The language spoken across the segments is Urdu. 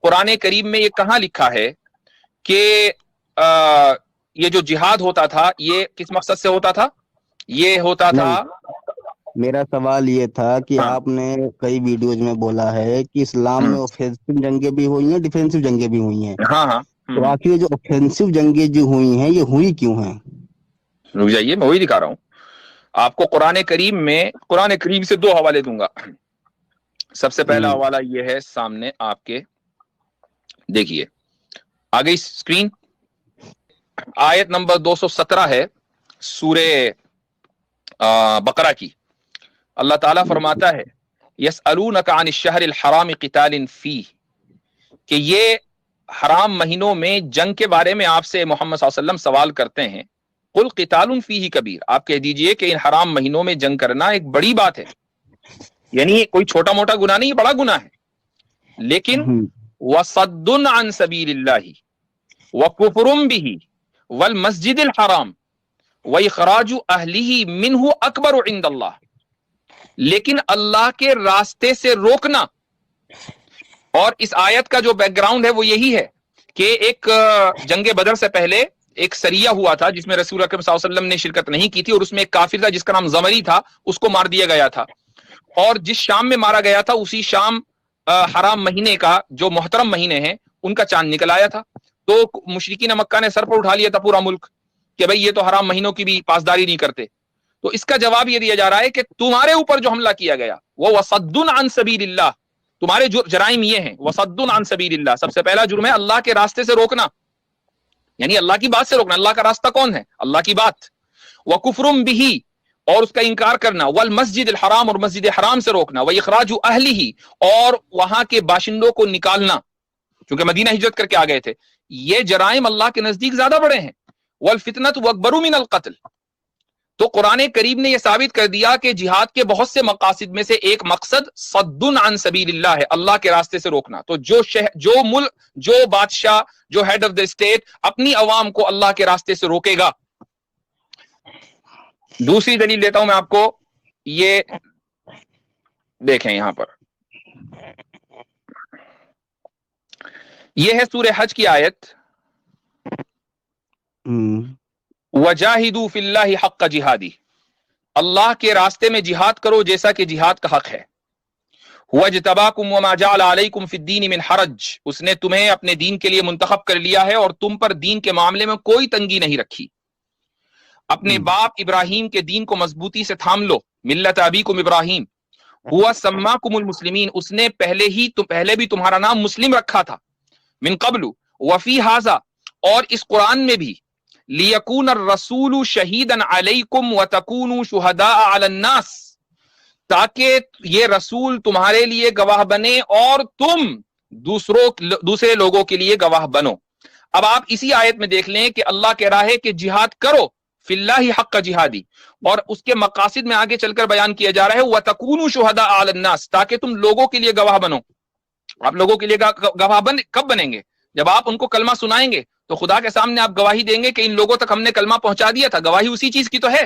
قرآن کریم میں یہ کہاں لکھا ہے کہ یہ جو جہاد ہوتا تھا یہ کس مقصد سے ہوتا تھا؟ یہ ہوتا تھا، میرا سوال یہ تھا کہ ہاں آپ نے کئی ویڈیوز میں بولا ہے کہ اسلام میں اوفینسو جنگیں بھی ہوئی ہیں، ڈیفینسو جنگیں بھی ہوئی ہیں، ہاں ہاں تو آخر یہ جو اوفینسو جنگیں جو ہوئی ہیں یہ ہوئی کیوں ہیں؟ رک جائیے، میں وہی دکھا رہا ہوں آپ کو۔ قرآن کریم سے دو حوالے دوں گا۔ سب سے پہلا حوالہ یہ ہے سامنے آپ کے، دیکھیے آگے اسکرین، آیت نمبر 217 ہے سورہ بقرہ کی۔ اللہ تعالیٰ فرماتا ہے یسألونک عن الشہر الحرام قتال فیہ، کہ یہ حرام مہینوں میں جنگ کے بارے میں آپ سے محمد صلی اللہ علیہ وسلم سوال کرتے ہیں۔ قل قتال فیہ کبیر، آپ کہہ دیجئے کہ ان حرام مہینوں میں جنگ کرنا ایک بڑی بات ہے، یعنی کوئی چھوٹا موٹا گناہ نہیں، بڑا گناہ ہے۔ لیکن وصد عن سبیل اللہ وکفر بہ والمسجد الحرام واخراج اہلہ منہ اکبر عند اللہ، لیکن اللہ کے راستے سے روکنا۔ اور اس آیت کا جو بیک گراؤنڈ ہے وہ یہی ہے کہ ایک جنگ بدر سے پہلے ایک سریہ ہوا تھا جس میں رسول اکرم صلی اللہ علیہ وسلم نے شرکت نہیں کی تھی، اور اس میں ایک کافر تھا جس کا نام زمری تھا، اس کو مار دیا گیا تھا۔ اور جس شام میں مارا گیا تھا اسی شام حرام مہینے کا جو محترم مہینے ہیں ان کا چاند نکل آیا تھا، تو مشرکین مکہ نے سر پر اٹھا لیا تھا پورا ملک کہ بھئی یہ تو حرام مہینوں کی بھی پاسداری نہیں کرتے۔ تو اس کا جواب یہ دیا جا رہا ہے کہ تمہارے اوپر جو حملہ کیا گیا وہ وصد عن سبیل اللہ، تمہارے جرائم یہ ہیں، وصد عن سبیل اللہ، سب سے پہلا جرم ہے اللہ کے راستے سے روکنا، یعنی اللہ کی بات سے روکنا۔ اللہ کا راستہ کون ہے؟ اللہ کی بات۔ وکفر بہ، اور اس کا انکار کرنا، والمسجد الحرام، اور مسجد حرام سے روکنا، واخراج اہلہ، اور وہاں کے باشندوں کو نکالنا، چونکہ مدینہ ہجرت کر کے آ گئے تھے۔ یہ جرائم اللہ کے نزدیک زیادہ بڑے ہیں۔ والفتنۃ اکبر من القتل، تو قرآن کریم نے یہ ثابت کر دیا کہ جہاد کے بہت سے مقاصد میں سے ایک مقصد صد عن سبیل اللہ ہے، اللہ کے راستے سے روکنا۔ تو جو ملک، جو بادشاہ، جو ہیڈ آف دا اسٹیٹ اپنی عوام کو اللہ کے راستے سے روکے گا۔ دوسری دلیل دیتا ہوں میں آپ کو، یہ دیکھیں یہاں پر، یہ ہے سورہ حج کی آیت، وجاہدوا فی اللہ حق جہادی، اللہ کے راستے میں جہاد کرو جیسا کہ جہاد کا حق ہے۔ وَاجْتَبَاكُمْ وَمَا جَعَلَ عَلَيْكُمْ فِي الدِّينِ مِنْ حَرَجٍ، اس نے تمہیں اپنے دین کے لیے منتخب کر لیا ہے اور تم پر دین کے معاملے میں کوئی تنگی نہیں رکھی۔ اپنے باپ ابراہیم کے دین کو مضبوطی سے تھام لو، ملت ابیکم ابراہیم، ہوا سماکم المسلمین، اس نے پہلے بھی تمہارا نام مسلم رکھا تھا، من قبل وفی ھذا، اور اس قرآن میں بھی، لیکون الرسول شہیدا علیکم وتکونوا شہداء علی الناس، تاکہ یہ رسول تمہارے لیے گواہ بنے اور تم دوسرے لوگوں کے لیے گواہ بنو۔ اب آپ اسی آیت میں دیکھ لیں کہ اللہ کہہ رہا ہے کہ جہاد کرو فی اللہ حق جہادی، اور اس کے مقاصد میں آگے چل کر بیان کیا جا رہا ہے وَتَكُونُوا شُهَدَاءَ عَلَى النَّاسِ، تاکہ تم لوگوں کے لیے گواہ بنو۔ آپ لوگوں کے لیے گواہ کب بنیں گے؟ جب آپ ان کو کلمہ سنائیں گے تو خدا کے سامنے آپ گواہی دیں گے کہ ان لوگوں تک ہم نے کلمہ پہنچا دیا تھا، گواہی اسی چیز کی تو ہے۔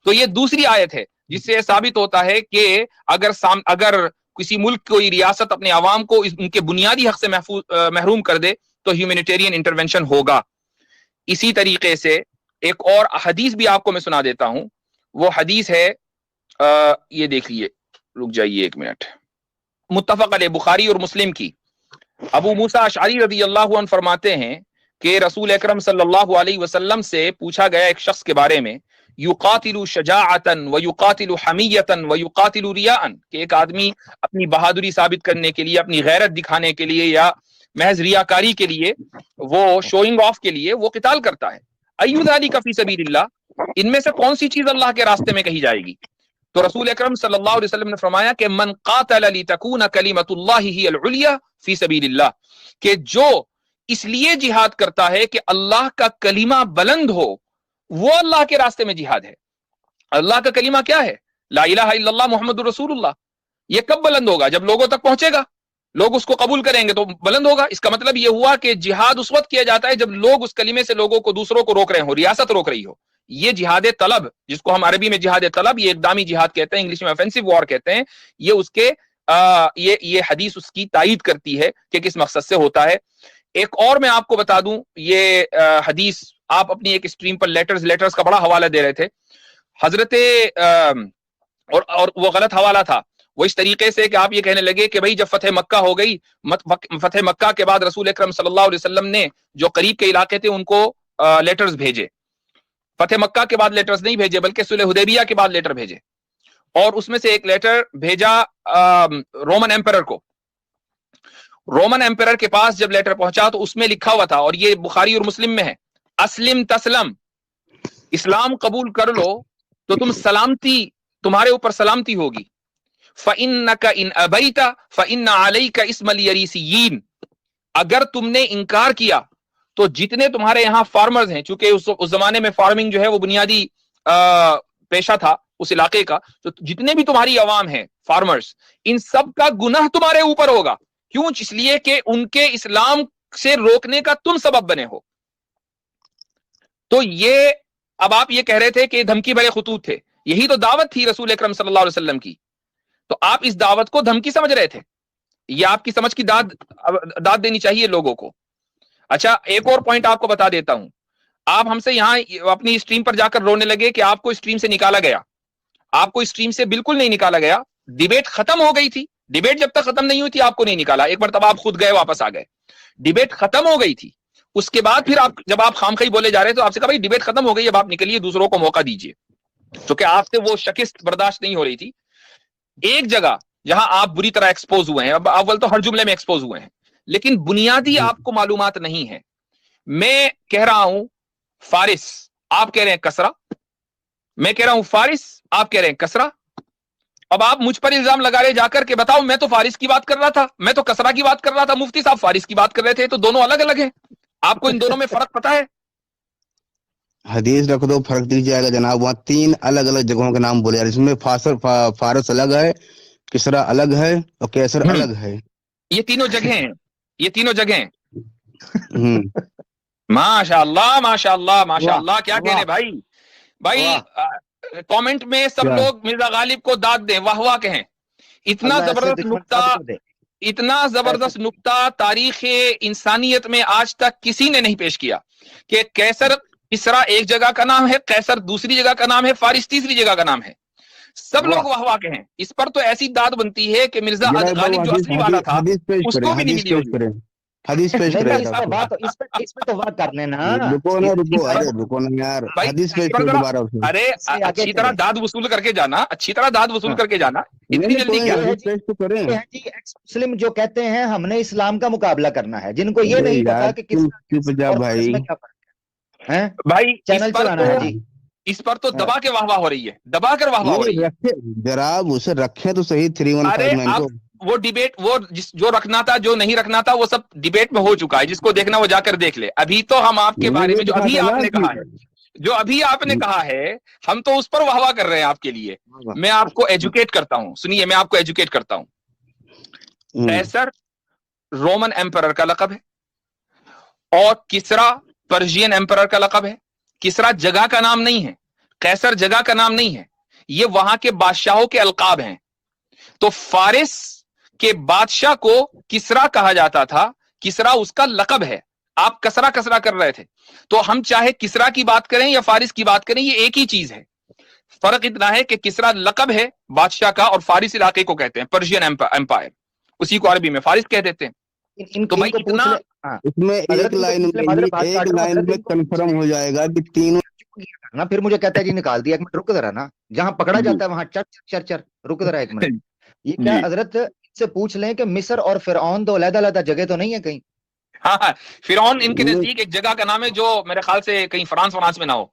تو یہ دوسری آیت ہے جس سے ثابت ہوتا ہے کہ اگر کسی ملک کوئی ریاست اپنے عوام کو ان کے بنیادی حق سے محروم کر دے تو ہیومینیٹیرین انٹرونشن ہوگا۔ اسی طریقے سے ایک اور حدیث بھی آپ کو میں سنا دیتا ہوں، وہ حدیث ہے یہ دیکھیے، رک جائیے ایک منٹ، متفق علیہ بخاری اور مسلم کی۔ ابو موسیٰ اشعری رضی اللہ عنہ فرماتے ہیں کہ رسول اکرم صلی اللہ علیہ وسلم سے پوچھا گیا ایک شخص کے بارے میں، یقاتل شجاعتا ویقاتل حمیتا ویقاتل ریاء، کہ ایک آدمی اپنی بہادری ثابت کرنے کے لیے، اپنی غیرت دکھانے کے لیے، یا محض ریاکاری کے لیے، وہ شوئنگ آف کے لیے وہ قتال کرتا ہے۔ ایو ذالک فی سبیل اللہ، ان میں سے کون سی چیز اللہ کے راستے میں کہی جائے گی؟ تو رسول اکرم صلی اللہ علیہ وسلم نے فرمایا کہ من قاتل لتکون کلمۃ اللہ ہی العلیٰ فی سبیل اللہ، کہ جو اس لیے جہاد کرتا ہے کہ اللہ کا کلمہ بلند ہو، وہ اللہ کے راستے میں جہاد ہے۔ اللہ کا کلمہ کیا ہے؟ لا الہ الا اللہ محمد رسول اللہ۔ یہ کب بلند ہوگا؟ جب لوگوں تک پہنچے گا، لوگ اس کو قبول کریں گے تو بلند ہوگا۔ اس کا مطلب یہ ہوا کہ جہاد اس وقت کیا جاتا ہے جب لوگ اس کلمے سے لوگوں کو، دوسروں کو روک رہے ہوں، ریاست روک رہی ہو۔ یہ جہاد طلب، جس کو ہم عربی میں جہاد طلب، یہ اقدامی جہاد کہتے ہیں، انگلش میں آفینسو وار کہتے ہیں، یہ اس کے یہ حدیث اس کی تائید کرتی ہے کہ کس مقصد سے ہوتا ہے. ایک اور میں آپ کو بتا دوں, یہ حدیث آپ اپنی ایک اسٹریم پر لیٹرز کا بڑا حوالہ دے رہے تھے حضرت, اور وہ غلط حوالہ تھا. وہ اس طریقے سے کہ آپ یہ کہنے لگے کہ بھئی جب فتح مکہ ہو گئی, فتح مکہ کے بعد رسول اکرم صلی اللہ علیہ وسلم نے جو قریب کے علاقے تھے ان کو لیٹرز بھیجے. فتح مکہ کے بعد لیٹرز نہیں بھیجے بلکہ صلح حدیبیہ کے بعد لیٹر بھیجے, اور اس میں سے ایک لیٹر بھیجا رومن ایمپرر کو. رومن ایمپرر کے پاس جب لیٹر پہنچا تو اس میں لکھا ہوا تھا, اور یہ بخاری اور مسلم میں ہے, اسلم تسلم, اسلام قبول کر لو تو تم سلامتی, تمہارے اوپر سلامتی ہوگی. فَإِنَّكَ إِنْ أَبَيْتَ فَإِنَّ عَلَيْكَ اسْمَ الْيَرِيسِيِّينَ, اگر تم نے انکار کیا تو جتنے تمہارے یہاں فارمرز ہیں, چونکہ اس زمانے میں فارمنگ جو ہے وہ بنیادی پیشہ تھا اس علاقے کا, تو جتنے بھی تمہاری عوام ہیں فارمرز, ان سب کا گناہ تمہارے اوپر ہوگا. کیوں؟ اس لیے کہ ان کے اسلام سے روکنے کا تم سبب بنے ہو. تو یہ اب آپ یہ کہہ رہے تھے کہ یہ دھمکی بھرے خطوط تھے, یہی تو دعوت تھی رسول اکرم صلی اللہ علیہ وسلم کی, تو آپ اس دعوت کو دھمکی سمجھ رہے تھے. یہ آپ کی سمجھ کی داد دینی چاہیے لوگوں کو. اچھا, ایک اور پوائنٹ آپ کو بتا دیتا ہوں. آپ ہم سے یہاں اپنی اسٹریم پر جا کر رونے لگے کہ آپ کو اسٹریم سے نکالا گیا. آپ کو اسٹریم سے بالکل نہیں نکالا گیا, ڈیبیٹ ختم ہو گئی تھی. ڈیبیٹ جب تک ختم نہیں ہوئی تھی آپ کو نہیں نکالا, ایک مرتبہ آپ خود گئے واپس آ گئے. ڈیبیٹ ختم ہو گئی تھی, اس کے بعد پھر آپ جب آپ خامخواہی بولے جا رہے تو آپ سے کہا بھائی ڈیبیٹ ختم ہو گئی, اب آپ نکلیے, دوسروں کو موقع دیجیے, کیونکہ آپ سے وہ شکست برداشت نہیں ہو رہی تھی. ایک جگہ جہاں آپ بری طرح ایکسپوز ہوئے ہیں, اب اول تو ہر جملے میں ایکسپوز ہوئے ہیں, لیکن بنیادی آپ کو معلومات نہیں ہے. میں کہہ رہا ہوں فارس, آپ کہہ رہے ہیں کسرا, میں کہہ رہا ہوں فارس, آپ کہہ رہے ہیں کسرا. اب آپ مجھ پر الزام لگا رہے جا کر کہ بتاؤ میں تو فارس کی بات کر رہا تھا, میں تو کسرا کی بات کر رہا تھا, مفتی صاحب فارس کی بات کر رہے تھے, تو دونوں الگ الگ ہیں. آپ کو ان دونوں میں فرق پتا ہے؟ حدیث رکھ دو, فرق دکھ جائے گا جناب. وہاں 3 الگ الگ جگہوں کے نام بولے, اس میں فارس الگ ہے, کسرا الگ ہے, اور کیسر الگ ہے. یہ تینوں جگہیں ہیں, یہ تینوں جگہیں. ماشاء اللہ ماشاء اللہ ماشاء اللہ, کیا کہنے بھائی. بھائی کامنٹ میں سب لوگ مرزا غالب کو داد دیں, واہ واہ کہیں. اتنا زبردست نکتہ, اتنا زبردست نکتہ تاریخ انسانیت میں آج تک کسی نے نہیں پیش کیا کہ کیسر کسرا ایک جگہ کا نام ہے, قیصر دوسری جگہ کا نام ہے, فارس تیسری جگہ کا نام ہے. سب لوگ واہ واہ کہیں. اس پر تو ایسی داد بنتی ہے کہ مرزا غالب جو اصلی والا تھا اس کو بھی نہیں ملی ہوگی. حدیث پیش کرے, اس پہ تو بات کر لینا. رکو نا, رکو نا یار, حدیث پیش کرے دوبارہ. ارے اچھی طرح داد وصول کر کے جانا, اچھی طرح داد وصول کر کے جانا, اتنی جلدی کیا ہے. مسلم جو کہتے ہیں ہم نے اسلام کا مقابلہ کرنا ہے, جن کو یہ نہیں پتا کہ بھائی اس پر تو دبا کے واہ واہ ہو رہی ہے, دبا کر واہ واہ ہو رہی ہے. جناب اسے رکھے تو صحیح 315 کو. وہ ڈیبیٹ, وہ جو رکھنا تھا جو نہیں رکھنا تھا وہ سب ڈیبیٹ میں ہو چکا ہے, جس کو دیکھنا وہ جا کر دیکھ لے. ابھی تو ہم آپ کے بارے میں جو ابھی آپ نے کہا ہے, جو ابھی آپ نے کہا ہے, ہم تو اس پر واہ واہ کر رہے ہیں آپ کے لیے. میں آپ کو ایجوکیٹ کرتا ہوں, سنیے میں آپ کو ایجوکیٹ کرتا ہوں. قیصر رومن ایمپرر کا لقب ہے, اور کسرا پرشین ایمپرر کا لقب ہے. کسرا جگہ کا نام نہیں ہے, قیصر جگہ کا نام نہیں ہے, یہ وہاں کے بادشاہوں کے القاب ہیں. تو فارس کے بادشاہ کو کسرا کہا جاتا تھا, کسرا اس کا لقب ہے. آپ کسرا کسرا کر رہے تھے, تو ہم چاہے کسرا کی بات کریں یا فارس کی بات کریں, یہ ایک ہی چیز ہے. فرق اتنا ہے کہ کسرا لقب ہے بادشاہ کا, اور فارس علاقے کو کہتے ہیں پرشین ایمپائر, اسی کو عربی میں فارس کہہ دیتے ہیں. تو بھائی اتنا اس میں ایک لائن میں کنفرم ہو جائے گا کہ تینوں نا, پھر مجھے کہتا ہے جی نکال دیا. ایک منٹ رک ذرا نا, جہاں پکڑا جاتا ہے وہاں چر رک ذرا ایک منٹ. یہ کیا حضرت سے پوچھ لیں کہ مصر اور فرعون دو علیحدہ علیحدہ جگہ تو نہیں ہے کہیں؟ ہاں, فرعون ان کے نزدیک ایک جگہ کا نام ہے جو میرے خیال سے کہیں فرانس میں نہ ہو.